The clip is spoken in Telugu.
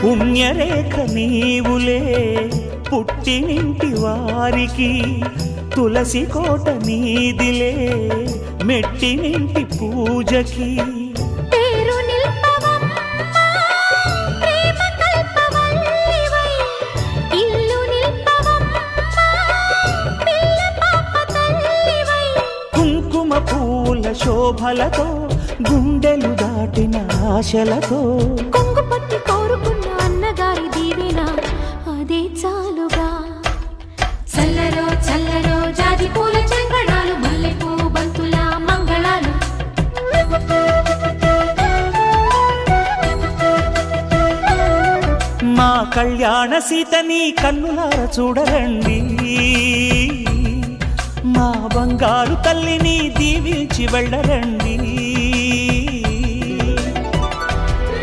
పుణ్యరేఖ నీవులే పుట్టినింటి వారికి, తులసి కోట నీదిలే మెట్టినింటి పూజకి. కుంకుమ పూల శోభలతో గుండెలు దాటిన ఆశలతో కొంగు పట్టి కోరుకున్న అన్నగారి దీవెన అదే చాలుగా. చల్లరో చల్లరో జాజి పూల చంగడాలు, మల్లెపూ బంతుల మంగళాలు. మా కళ్యాణ సీతని కన్నులార చూడరండి, మా బంగారు తల్లిని దీవించి వెళ్ళరండి.